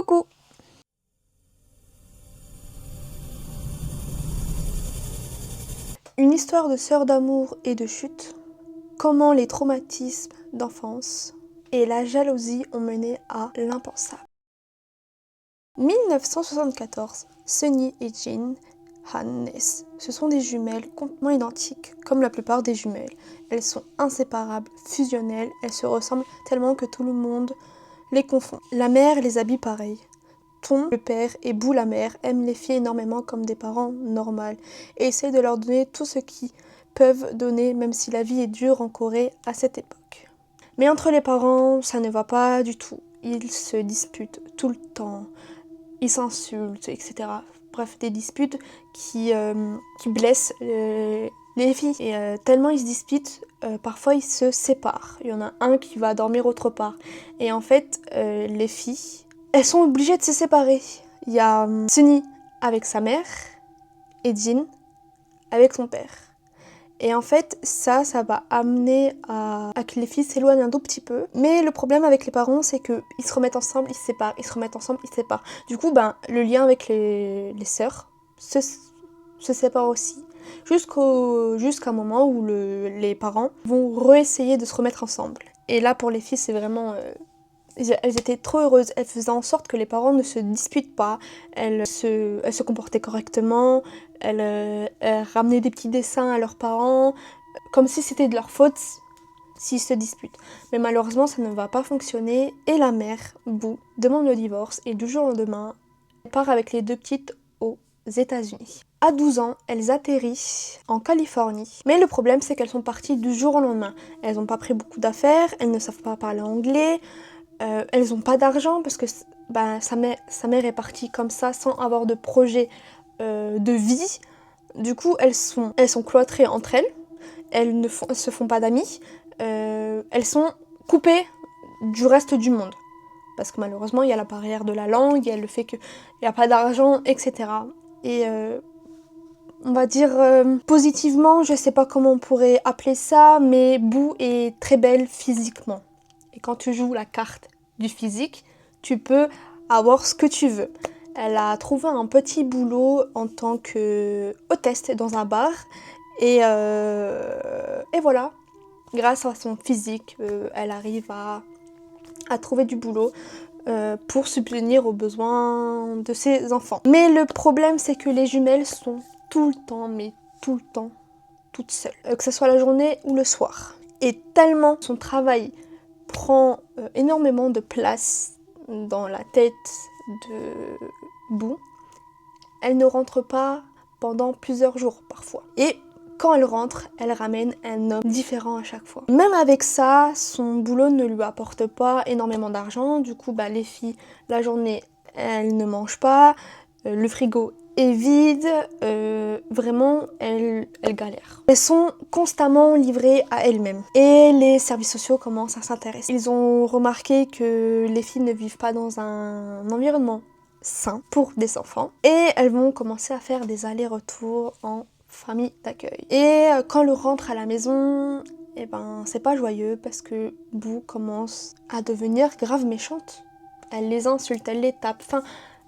Coucou! Une histoire de sœurs d'amour et de chute, comment les traumatismes d'enfance et la jalousie ont mené à l'impensable. 1974, Sunny et Jin Han naissent. Ce sont des jumelles complètement identiques, comme la plupart des jumelles. Elles sont inséparables, fusionnelles, elles se ressemblent tellement que tout le monde les confond. La mère les habille pareil. Tom, le père, et Boo, la mère, aiment les filles énormément comme des parents normaux et essayent de leur donner tout ce qu'ils peuvent donner, même si la vie est dure en Corée à cette époque. Mais entre les parents, ça ne va pas du tout. Ils se disputent tout le temps, ils s'insultent, etc. Bref, des disputes qui blessent les filles. Et tellement ils se disputent, parfois ils se séparent. Il y en a un qui va dormir autre part. Et en fait, les filles, elles sont obligées de se séparer. Il y a Sunny avec sa mère et Jin avec son père. Et en fait, ça va amener à que les filles s'éloignent un tout petit peu. Mais le problème avec les parents, c'est qu'ils se remettent ensemble, ils se séparent, ils se remettent ensemble, ils se séparent. Du coup, le lien avec les sœurs se sépare aussi. Jusqu'à un moment où les parents vont réessayer de se remettre ensemble. Et là, pour les filles, c'est vraiment... elles étaient trop heureuses, elles faisaient en sorte que les parents ne se disputent pas, elles se comportaient correctement, elles ramenaient des petits dessins à leurs parents, comme si c'était de leur faute s'ils se disputent. Mais malheureusement, ça ne va pas fonctionner et la mère, Boo, demande le divorce et du jour au lendemain, elle part avec les deux petites aux États-Unis. À 12 ans, elles atterrissent en Californie. Mais le problème, c'est qu'elles sont parties du jour au lendemain. Elles n'ont pas pris beaucoup d'affaires, elles ne savent pas parler anglais, elles n'ont pas d'argent parce que sa mère est partie comme ça sans avoir de projet de vie. Du coup, elles sont cloîtrées entre elles. Elles ne se font pas d'amis. Elles sont coupées du reste du monde. Parce que malheureusement, il y a la barrière de la langue, il y a le fait qu'il n'y a pas d'argent, etc. Et on va dire positivement, je sais pas comment on pourrait appeler ça, mais Boo est très belle physiquement. Et quand tu joues la carte du physique, tu peux avoir ce que tu veux. Elle a trouvé un petit boulot en tant que hôtesse dans un bar. Et voilà, grâce à son physique, elle arrive à trouver du boulot pour subvenir aux besoins de ses enfants. Mais le problème, c'est que les jumelles sont tout le temps, mais tout le temps, toutes seules. Que ce soit la journée ou le soir. Et tellement son travail prend énormément de place dans la tête de Boo, elle ne rentre pas pendant plusieurs jours parfois. Et quand elle rentre, elle ramène un homme différent à chaque fois. Même avec ça, son boulot ne lui apporte pas énormément d'argent. Du coup, les filles, la journée, elles ne mangent pas. Le frigo est vide. Vraiment, elles galèrent. Elles sont constamment livrées à elles-mêmes. Et les services sociaux commencent à s'intéresser. Ils ont remarqué que les filles ne vivent pas dans un environnement sain pour des enfants. Et elles vont commencer à faire des allers-retours en famille d'accueil. Et quand elle rentre à la maison, c'est pas joyeux parce que Boo commence à devenir grave méchante. Elle les insulte, elle les tape,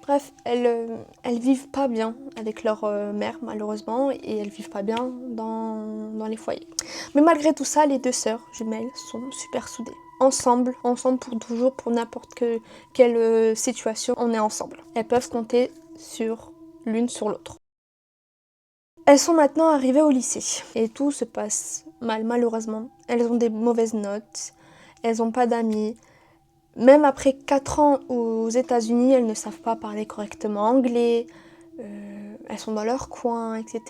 bref, elles vivent pas bien avec leur mère malheureusement et elles vivent pas bien dans les foyers. Mais malgré tout ça, les deux sœurs jumelles sont super soudées. Ensemble pour toujours, pour n'importe quelle situation, on est ensemble. Elles peuvent compter sur l'une sur l'autre. Elles sont maintenant arrivées au lycée et tout se passe mal malheureusement. Elles ont des mauvaises notes, elles n'ont pas d'amis. Même après 4 ans aux États-Unis, elles ne savent pas parler correctement anglais, elles sont dans leur coin, etc.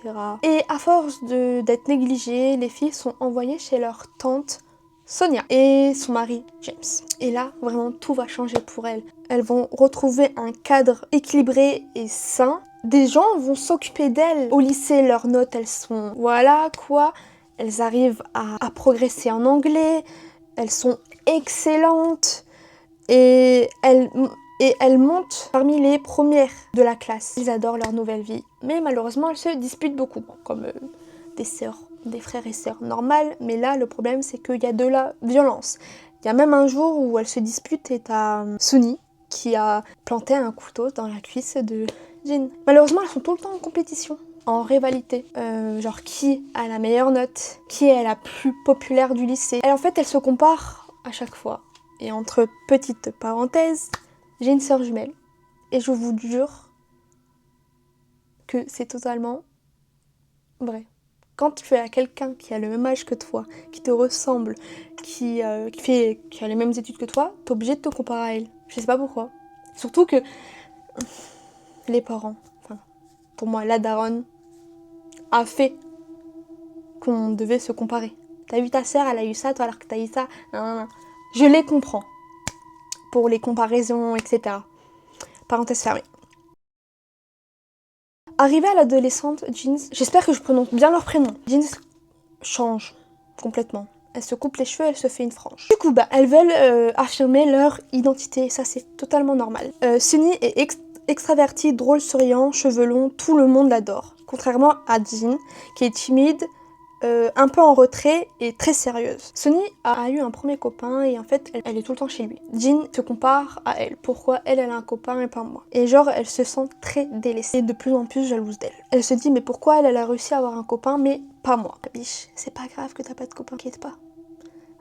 Et à force d'être négligées, les filles sont envoyées chez leur tante Sonia et son mari James. Et là, vraiment, tout va changer pour elles. Elles vont retrouver un cadre équilibré et sain. Des gens vont s'occuper d'elles. Au lycée, leurs notes, elles sont... Voilà, quoi. Elles arrivent à progresser en anglais. Elles sont excellentes. Et elles montent parmi les premières de la classe. Ils adorent leur nouvelle vie. Mais malheureusement, elles se disputent beaucoup. Comme des frères et sœurs normales. Mais là, le problème, c'est qu'il y a de la violence. Il y a même un jour où elles se disputent et t'as Sunny qui a planté un couteau dans la cuisse de Jin. Malheureusement, elles sont tout le temps en compétition, en rivalité. Genre qui a la meilleure note, qui est la plus populaire du lycée. Et en fait, elles se comparent à chaque fois. Et entre petites parenthèses, j'ai une sœur jumelle. Et je vous jure que c'est totalement vrai. Quand tu as quelqu'un qui a le même âge que toi, qui te ressemble, qui a les mêmes études que toi, t'es obligé de te comparer à elle. Je sais pas pourquoi. Surtout que les parents, enfin, pour moi, la daronne a fait qu'on devait se comparer. T'as vu ta sœur, elle a eu ça, toi alors que t'as eu ça. Nan. Je les comprends. Pour les comparaisons, etc. Parenthèse fermée. Arrivée à l'adolescente, Jeans, j'espère que je prononce bien leur prénom. Jeans change complètement. Elle se coupe les cheveux, elle se fait une frange. Du coup, elles veulent affirmer leur identité, ça c'est totalement normal. Sunny est extraverti, drôle, souriant, cheveux longs, tout le monde l'adore. Contrairement à Jin, qui est timide, un peu en retrait et très sérieuse. Sunny a eu un premier copain et en fait elle est tout le temps chez lui. Jin se compare à elle. Pourquoi elle a un copain et pas moi? Et genre elle se sent très délaissée, de plus en plus jalouse d'elle. Elle se dit mais pourquoi elle a réussi à avoir un copain mais pas moi? Biche, c'est pas grave que t'as pas de copain, t'inquiète pas.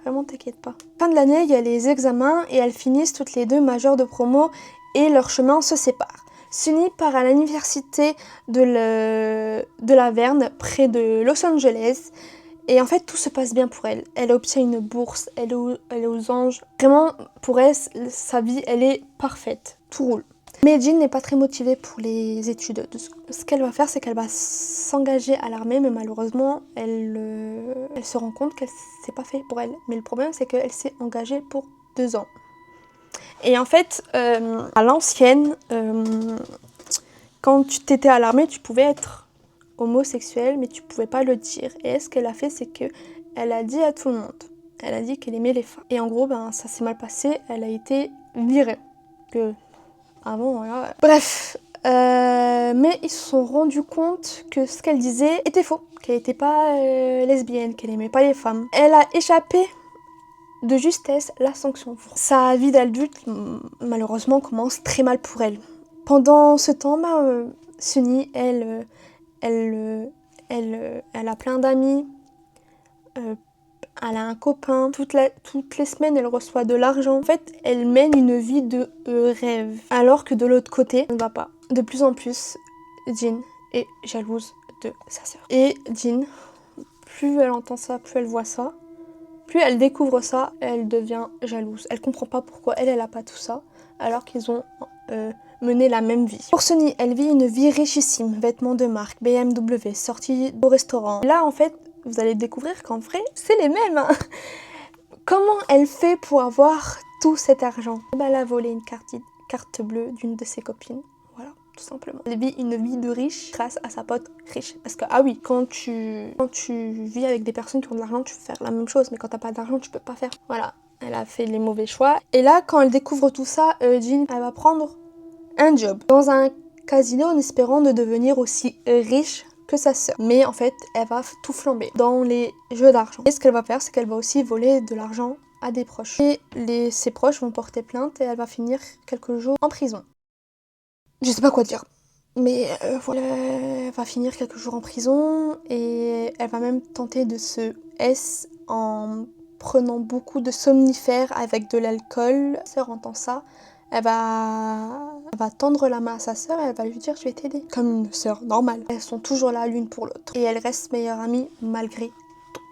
Vraiment t'inquiète pas. Fin de l'année, il y a les examens et elles finissent toutes les deux majeures de promo et leurs chemins se séparent. Sunny part à l'université de la Verne, près de Los Angeles. Et en fait, tout se passe bien pour elle. Elle obtient une bourse, elle est aux anges. Vraiment, pour elle, sa vie, elle est parfaite. Tout roule. Mais Jin n'est pas très motivée pour les études. Ce qu'elle va faire, c'est qu'elle va s'engager à l'armée, mais malheureusement, elle se rend compte que c'est pas fait pour elle. Mais le problème, c'est qu'elle s'est engagée pour 2 ans. Et en fait, à l'ancienne, quand tu t'étais à l'armée, tu pouvais être homosexuelle, mais tu pouvais pas le dire. Et ce qu'elle a fait, c'est que elle a dit à tout le monde. Elle a dit qu'elle aimait les femmes. Et en gros, ça s'est mal passé. Elle a été virée. Avant, voilà. Bref. Mais ils se sont rendus compte que ce qu'elle disait était faux. Qu'elle n'était pas lesbienne, qu'elle aimait pas les femmes. Elle a échappé de justesse la sanction. Sa vie d'adulte, malheureusement, commence très mal pour elle. Pendant ce temps, Sunny, elle a plein d'amis, elle a un copain, toutes les semaines elle reçoit de l'argent. En fait, elle mène une vie de rêve. Alors que de l'autre côté, ça ne va pas. De plus en plus, Jin est jalouse de sa sœur. Et Jin, plus elle entend ça, plus elle voit ça, plus elle découvre ça, elle devient jalouse. Elle comprend pas pourquoi elle a pas tout ça, alors qu'ils ont mené la même vie. Pour Sunny, elle vit une vie richissime, vêtements de marque, BMW, sorties au restaurant. Là, en fait, vous allez découvrir qu'en vrai, c'est les mêmes. Hein. Comment elle fait pour avoir tout cet argent? Elle a volé une carte bleue d'une de ses copines. Voilà, tout simplement. Elle vit une vie de riche grâce à sa pote riche. Parce que, ah oui, quand tu vis avec des personnes qui ont de l'argent, tu peux faire la même chose. Mais quand t'as pas d'argent, tu peux pas faire. Voilà, elle a fait les mauvais choix. Et là, quand elle découvre tout ça, Jin, elle va prendre un job dans un casino en espérant de devenir aussi riche que sa sœur. Mais en fait, elle va tout flamber dans les jeux d'argent. Et ce qu'elle va faire, c'est qu'elle va aussi voler de l'argent à des proches. Et ses proches vont porter plainte et elle va finir quelques jours en prison. Je sais pas quoi dire. Mais voilà, elle va finir quelques jours en prison et elle va même tenter de se S en prenant beaucoup de somnifères avec de l'alcool. Sa sœur entend ça. Elle va tendre la main à sa sœur et elle va lui dire je vais t'aider. Comme une sœur normale. Elles sont toujours là l'une pour l'autre. Et elles restent meilleures amies malgré tout.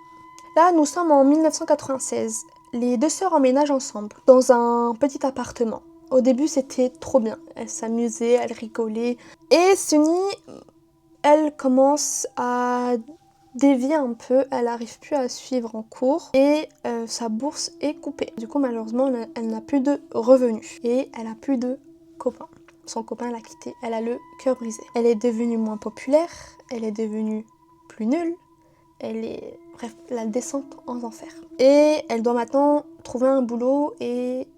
Là, nous sommes en 1996. Les deux sœurs emménagent ensemble dans un petit appartement. Au début, c'était trop bien. Elles s'amusaient, elles rigolaient. Et Sunny, elle commence à dévie un peu, elle n'arrive plus à suivre en cours et sa bourse est coupée. Du coup, malheureusement, elle n'a plus de revenus et elle a plus de copains. Son copain l'a quittée, elle a le cœur brisé. Elle est devenue moins populaire, elle est devenue plus nulle, bref, la descente en enfer. Et elle doit maintenant trouver un boulot et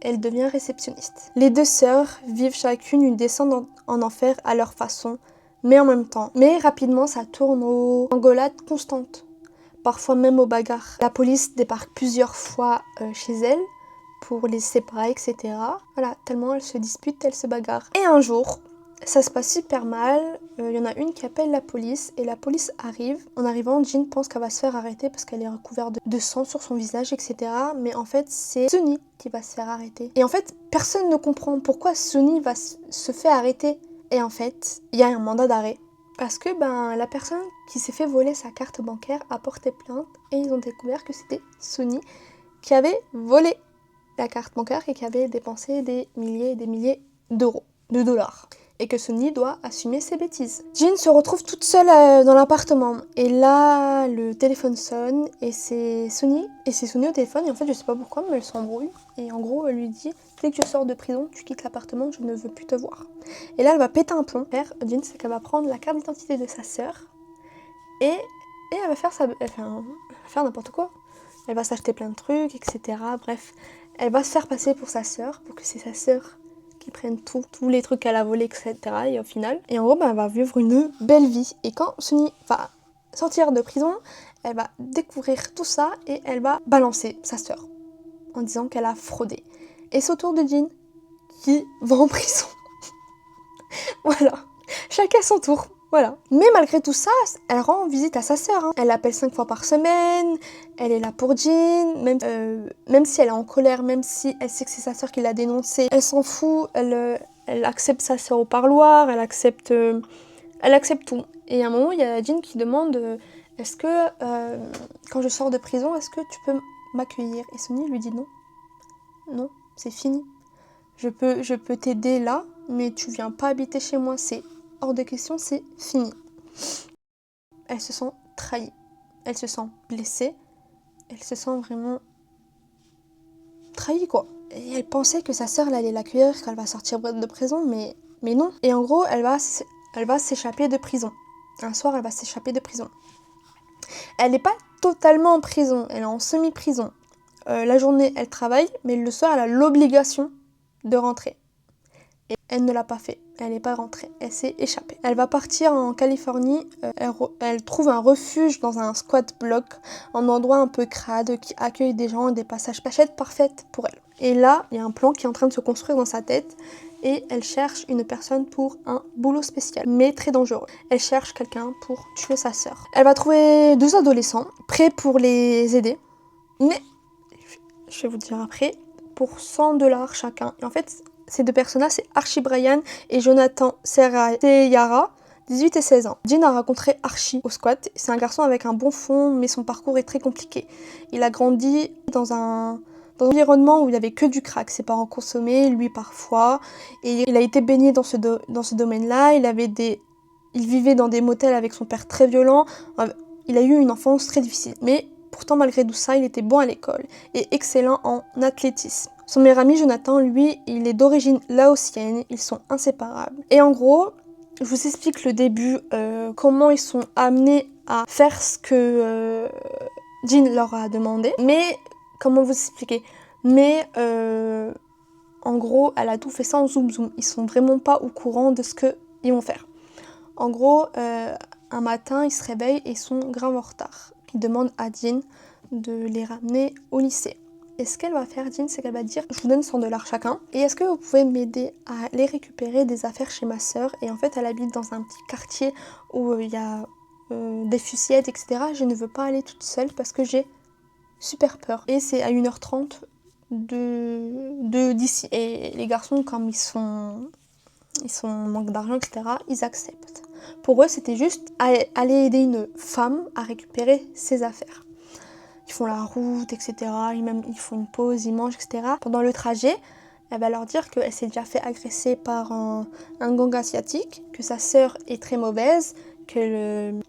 elle devient réceptionniste. Les deux sœurs vivent chacune une descente en enfer à leur façon, mais en même temps. Mais rapidement, ça tourne aux engueulades constantes, parfois même aux bagarres. La police débarque plusieurs fois chez elle pour les séparer, etc. Voilà, tellement elles se disputent, elles se bagarrent. Et un jour, ça se passe super mal, il y en a une qui appelle la police et la police arrive. En arrivant, Jin pense qu'elle va se faire arrêter parce qu'elle est recouverte de sang sur son visage, etc. Mais en fait, c'est Sunny qui va se faire arrêter. Et en fait, personne ne comprend pourquoi Sunny va se faire arrêter. Et en fait, il y a un mandat d'arrêt. Parce que la personne qui s'est fait voler sa carte bancaire a porté plainte et ils ont découvert que c'était Sunny qui avait volé la carte bancaire et qui avait dépensé des milliers et des milliers d'euros, de dollars. Et que Sunny doit assumer ses bêtises. Jin se retrouve toute seule dans l'appartement. Et là, le téléphone sonne et c'est Sunny. Et c'est Sunny au téléphone et en fait, je sais pas pourquoi, mais elle s'embrouille. Et en gros, elle lui dit « Dès que je sors de prison, tu quittes l'appartement, je ne veux plus te voir. » Et là, elle va péter un plomb. Jin, c'est qu'elle va prendre la carte d'identité de sa sœur et elle va faire n'importe quoi. Elle va s'acheter plein de trucs, etc. Bref, elle va se faire passer pour sa sœur, pour que c'est sa sœur qui prenne tous les trucs qu'elle a volés, etc. Et au final, et en gros, elle va vivre une belle vie. Et quand Sunny va sortir de prison, elle va découvrir tout ça et elle va balancer sa sœur en disant qu'elle a fraudé. Et c'est au tour de Jin qui va en prison. Voilà, chacun son tour. Voilà. Mais malgré tout ça, elle rend visite à sa sœur. Elle l'appelle 5 fois par semaine, elle est là pour Jin, même si elle est en colère, même si elle sait que c'est sa sœur qui l'a dénoncée, elle s'en fout, elle accepte sa sœur au parloir, elle accepte tout. Et à un moment, il y a Jin qui demande est-ce que, quand je sors de prison, est-ce que tu peux m'accueillir? Et Sunny lui dit non. Non, c'est fini. Je peux t'aider là, mais tu viens pas habiter chez moi, c'est hors de question, c'est fini. Elle se sent trahie, elle se sent blessée, elle se sent vraiment trahie quoi. Et elle pensait que sa sœur allait l'accueillir quand elle va sortir de prison, mais non. Et en gros, elle va s'échapper de prison. Un soir, elle va s'échapper de prison. Elle n'est pas totalement en prison, elle est en semi-prison. La journée, elle travaille, mais le soir, elle a l'obligation de rentrer. Et elle ne l'a pas fait, elle n'est pas rentrée, elle s'est échappée. Elle va partir en Californie, elle trouve un refuge dans un squat block, un endroit un peu crade qui accueille des gens et des passages cachettes parfaites pour elle. Et là, il y a un plan qui est en train de se construire dans sa tête et elle cherche une personne pour un boulot spécial, mais très dangereux. Elle cherche quelqu'un pour tuer sa sœur. Elle va trouver 2 adolescents prêts pour les aider, mais je vais vous dire après, pour 100 $ chacun. Et en fait, ces 2 personnes-là, c'est Archie Brian et Jonathan Seyara, 18 et 16 ans. Jin a rencontré Archie au squat. C'est un garçon avec un bon fond, mais son parcours est très compliqué. Il a grandi dans un environnement où il n'y avait que du crack. Ses parents consommaient, lui parfois. Et il a été baigné dans ce domaine-là. Il vivait dans des motels avec son père très violent. Il a eu une enfance très difficile. Mais pourtant, malgré tout ça, il était bon à l'école et excellent en athlétisme. Son meilleur ami Jonathan, lui, il est d'origine laotienne, ils sont inséparables. Et en gros, je vous explique le début, comment ils sont amenés à faire ce que Jin leur a demandé. Mais, comment vous expliquer? Mais, en gros, elle a tout fait ça en zoom. Ils sont vraiment pas au courant de ce qu'ils vont faire. En gros, un matin, ils se réveillent et sont grave en retard. Ils demandent à Jin de les ramener au lycée. Et ce qu'elle va faire, Jin, c'est qu'elle va dire « Je vous donne 100 $ chacun. Et est-ce que vous pouvez m'aider à aller récupérer des affaires chez ma sœur ?» Et en fait, elle habite dans un petit quartier où il y a des fusillettes, etc. Je ne veux pas aller toute seule parce que j'ai super peur. Et c'est à 1h30 d'ici. Et les garçons, comme ils sont en manque d'argent, etc., ils acceptent. Pour eux, c'était juste aller aider une femme à récupérer ses affaires. Ils font la route, etc. Ils font une pause, ils mangent, etc. Pendant le trajet, elle va leur dire qu'elle s'est déjà fait agresser par un gang asiatique, que sa sœur est très mauvaise, qu'elle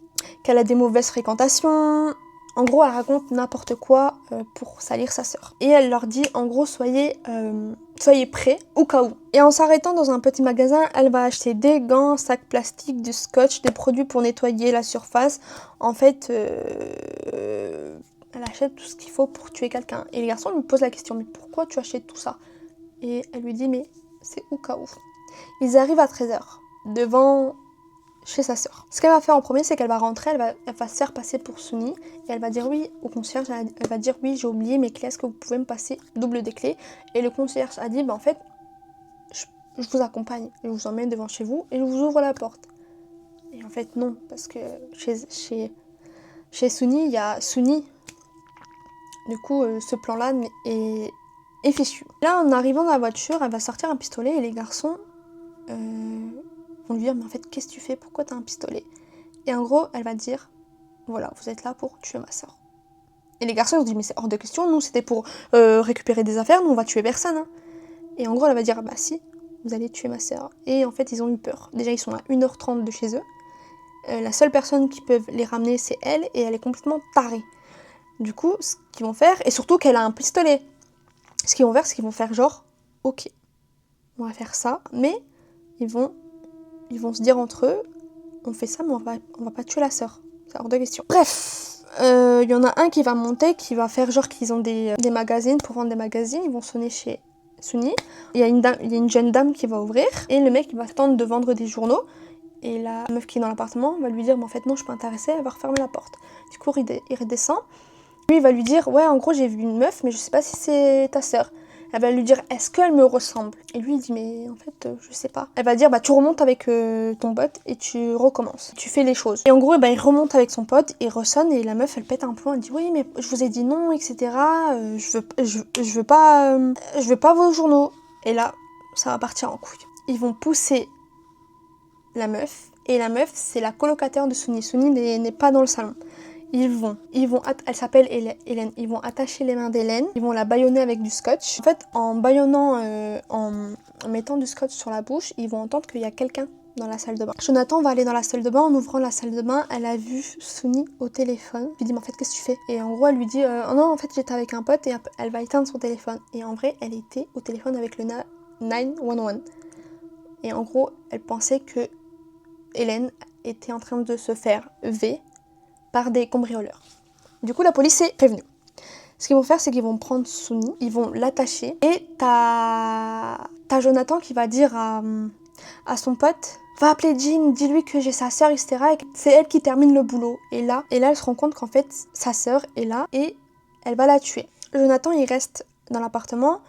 a des mauvaises fréquentations. En gros, elle raconte n'importe quoi pour salir sa sœur. Et elle leur dit, en gros, soyez prêts au cas où. Et en s'arrêtant dans un petit magasin, elle va acheter des gants, sacs plastiques, du scotch, des produits pour nettoyer la surface. En fait, elle achète tout ce qu'il faut pour tuer quelqu'un. Et les garçons lui posent la question, mais pourquoi tu achètes tout ça? Et elle lui dit, mais c'est au cas où. Ils arrivent à 13h, devant chez sa sœur. Ce qu'elle va faire en premier, c'est qu'elle va rentrer, elle va se faire passer pour Sunny et elle va dire oui au concierge, elle va dire oui, j'ai oublié mes clés, est-ce que vous pouvez me passer double des clés? Et le concierge a dit en fait, je vous accompagne, je vous emmène devant chez vous et je vous ouvre la porte. Et en fait non, parce que chez Sunny, il y a Sunny. Du coup, ce plan-là est fichu. Là, en arrivant dans la voiture, elle va sortir un pistolet et les garçons vont lui dire mais en fait, qu'est-ce que tu fais? Pourquoi t'as un pistolet? Et en gros, elle va dire voilà, vous êtes là pour tuer ma soeur. Et les garçons ils ont dit mais c'est hors de question, nous c'était pour récupérer des affaires, nous on va tuer personne. Hein. Et en gros, elle va dire bah si, vous allez tuer ma soeur. Et en fait, ils ont eu peur. Déjà, ils sont à 1h30 de chez eux. La seule personne qui peut les ramener, c'est elle, et elle est complètement tarée. Du coup, ce qu'ils vont faire, et surtout qu'elle a un pistolet, ce qu'ils vont faire, c'est qu'ils vont faire genre, ok, on va faire ça, mais ils vont se dire entre eux, on fait ça, mais on va pas tuer la sœur. C'est hors de question. Bref, y en a un qui va monter, qui va faire genre qu'ils ont des magazines, pour vendre des magazines, ils vont sonner chez Sunny. Il y a une jeune dame qui va ouvrir, et le mec il va tenter de vendre des journaux. Et la meuf qui est dans l'appartement va lui dire mais en fait non, je suis pas intéressée, elle va refermer la porte. Du coup, il redescend. Lui, il va lui dire ouais, en gros, j'ai vu une meuf, mais je sais pas si c'est ta sœur. Elle va lui dire est-ce qu'elle me ressemble? Et lui, il dit mais en fait, je sais pas. Elle va dire bah tu remontes avec ton pote et tu recommences. Tu fais les choses. Et en gros, il remonte avec son pote, il ressonne et la meuf, elle pète un plomb. Elle dit oui, mais je vous ai dit non, etc. Je veux pas vos journaux. Et là, ça va partir en couille. Ils vont pousser la meuf, et la meuf c'est la colocataire de Sunny. Sunny n'est pas dans le salon. Elle s'appelle Hélène, ils vont attacher les mains d'Hélène, ils vont la bâillonner avec du scotch. En fait, en bâillonnant, en mettant du scotch sur la bouche, ils vont entendre qu'il y a quelqu'un dans la salle de bain. Jonathan va aller dans la salle de bain, en ouvrant la salle de bain, elle a vu Sunny au téléphone. Il lui dit mais en fait qu'est-ce que tu fais? Et en gros elle lui dit oh non en fait j'étais avec un pote, et elle va éteindre son téléphone. Et en vrai elle était au téléphone avec le 911. Et en gros elle pensait que Hélène était en train de se faire V par des cambrioleurs. Du coup, la police est prévenue. Ce qu'ils vont faire, c'est qu'ils vont prendre Sunny, ils vont l'attacher, et t'as Jonathan qui va dire à son pote va appeler Jean, dis-lui que j'ai sa sœur, etc. Et c'est elle qui termine le boulot. Et là, elle se rend compte qu'en fait, sa sœur est là et elle va la tuer. Jonathan, il reste dans l'appartement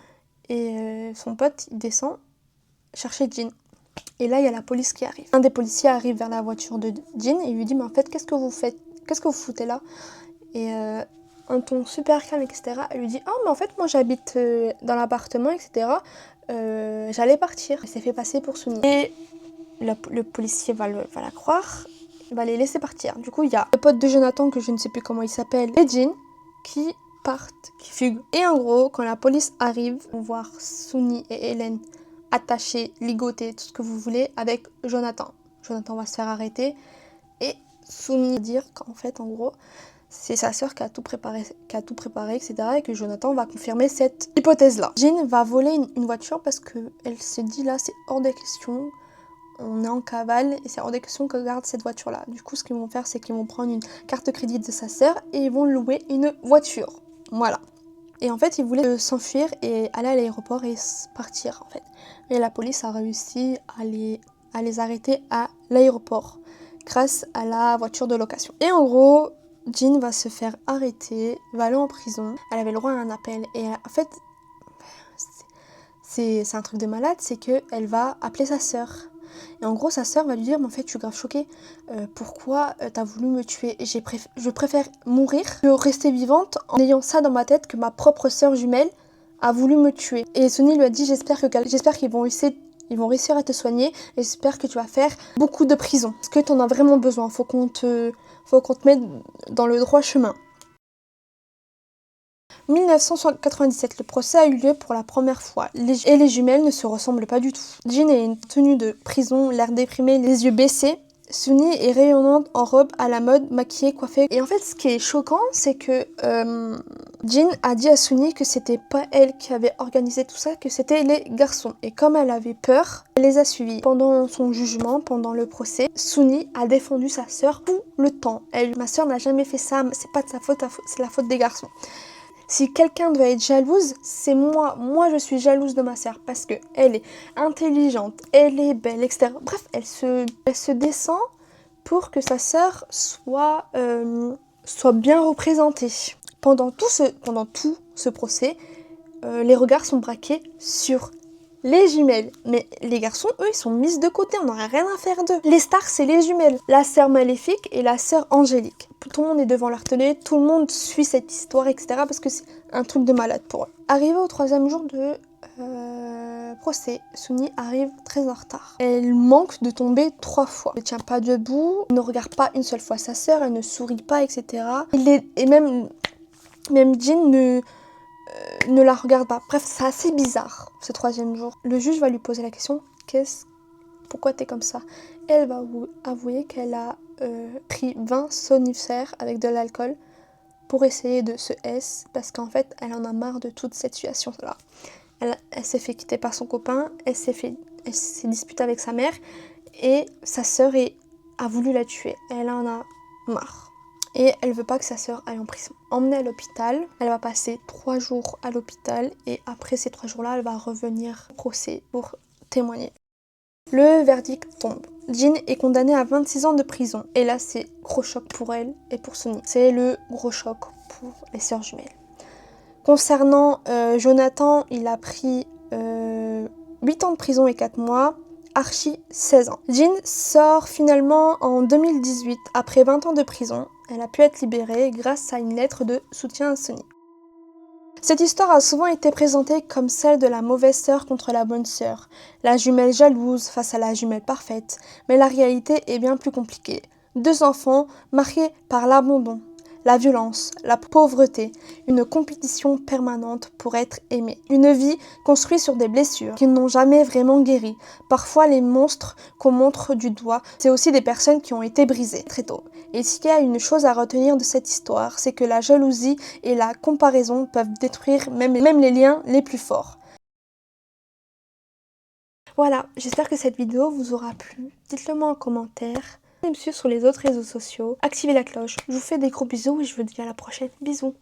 et son pote, il descend chercher Jean. Et là, il y a la police qui arrive. Un des policiers arrive vers la voiture de Jean et lui dit mais en fait, qu'est-ce que vous faites? Qu'est-ce que vous foutez là? Et un ton super calme, etc. Elle lui dit oh mais en fait moi j'habite dans l'appartement, etc. J'allais partir. Elle s'est fait passer pour Sunny. Et le policier va la croire, il va les laisser partir. Du coup il y a le pote de Jonathan, que je ne sais plus comment il s'appelle, et Jean, qui partent, qui fuguent. Et en gros, quand la police arrive, on va voir Sunny et Hélène attachées, ligotées, tout ce que vous voulez, avec Jonathan. Jonathan va se faire arrêter et Sunny va dire qu'en fait, en gros, c'est sa sœur qui a tout préparé, etc. Et que Jonathan va confirmer cette hypothèse-là. Jean va voler une voiture parce qu'elle se dit là, c'est hors des questions. On est en cavale et c'est hors des questions qu'elle garde cette voiture-là. Du coup, ce qu'ils vont faire, c'est qu'ils vont prendre une carte de crédit de sa sœur et ils vont louer une voiture. Voilà. Et en fait, ils voulaient s'enfuir et aller à l'aéroport et partir, en fait. Mais la police a réussi à les arrêter à l'aéroport grâce à la voiture de location. Et en gros, Jean va se faire arrêter, va aller en prison. Elle avait le droit à un appel. Et en fait, c'est un truc de malade, c'est qu'elle va appeler sa sœur. Et en gros, sa sœur va lui dire, mais en fait, je suis grave choquée. Pourquoi t'as voulu me tuer? Je préfère mourir que rester vivante en ayant ça dans ma tête, que ma propre sœur jumelle a voulu me tuer. Et Sunny lui a dit, j'espère qu'ils vont réussir à te soigner. Et j'espère que tu vas faire beaucoup de prison. Parce que t'en as vraiment besoin. Faut qu'on te mette dans le droit chemin. 1997, le procès a eu lieu pour la première fois et les jumelles ne se ressemblent pas du tout. Jean a une tenue de prison, l'air déprimé, les yeux baissés. Sunny est rayonnante en robe à la mode, maquillée, coiffée. Et en fait, ce qui est choquant, c'est que Jean a dit à Sunny que c'était pas elle qui avait organisé tout ça, que c'était les garçons. Et comme elle avait peur, elle les a suivis. Pendant son jugement, pendant le procès, Sunny a défendu sa sœur tout le temps. Ma sœur n'a jamais fait ça, c'est pas de sa faute, c'est la faute des garçons. Si quelqu'un doit être jalouse, c'est moi. Moi, je suis jalouse de ma sœur parce que elle est intelligente, elle est belle, etc. Bref, elle se descend pour que sa sœur soit bien représentée. Pendant tout ce procès, les regards sont braqués sur les jumelles. Mais les garçons, eux, ils sont mis de côté, on n'aurait rien à faire d'eux. Les stars, c'est les jumelles. La sœur Maléfique et la sœur Angélique. Tout le monde est devant leur télé, tout le monde suit cette histoire, etc. parce que c'est un truc de malade pour eux. Arrivé au 3e jour de procès, Sunny arrive très en retard. Elle manque de tomber 3 fois. Elle ne tient pas debout, elle ne regarde pas une seule fois sa sœur, elle ne sourit pas, etc. Et même Jin ne la regarde pas. Bref, c'est assez bizarre ce 3e jour. Le juge va lui poser la question, pourquoi t'es comme ça? Et elle va avouer qu'elle a pris 20 somnifères avec de l'alcool pour essayer de se S, parce qu'en fait, elle en a marre de toute cette situation-là. Elle s'est fait quitter par son copain, elle s'est disputée avec sa mère, et sa sœur a voulu la tuer. Elle en a marre. Et elle veut pas que sa sœur aille en prison. Emmenée à l'hôpital, elle va passer 3 jours à l'hôpital, et après ces 3 jours-là, elle va revenir au procès pour témoigner. Le verdict tombe. Jin est condamnée à 26 ans de prison. Et là, c'est gros choc pour elle et pour Sunny. C'est le gros choc pour les sœurs jumelles. Concernant Jonathan, il a pris 8 ans de prison et 4 mois. Archie, 16 ans. Jin sort finalement en 2018. Après 20 ans de prison, elle a pu être libérée grâce à une lettre de soutien à Sunny. Cette histoire a souvent été présentée comme celle de la mauvaise sœur contre la bonne sœur, la jumelle jalouse face à la jumelle parfaite, mais la réalité est bien plus compliquée. 2 enfants marqués par l'abandon, la violence, la pauvreté, une compétition permanente pour être aimé. Une vie construite sur des blessures qui n'ont jamais vraiment guéri. Parfois les monstres qu'on montre du doigt, c'est aussi des personnes qui ont été brisées très tôt. Et s'il y a une chose à retenir de cette histoire, c'est que la jalousie et la comparaison peuvent détruire même les liens les plus forts. Voilà, j'espère que cette vidéo vous aura plu. Dites-le moi en commentaire. Allez me suivre sur les autres réseaux sociaux. Activez la cloche. Je vous fais des gros bisous et je vous dis à la prochaine. Bisous.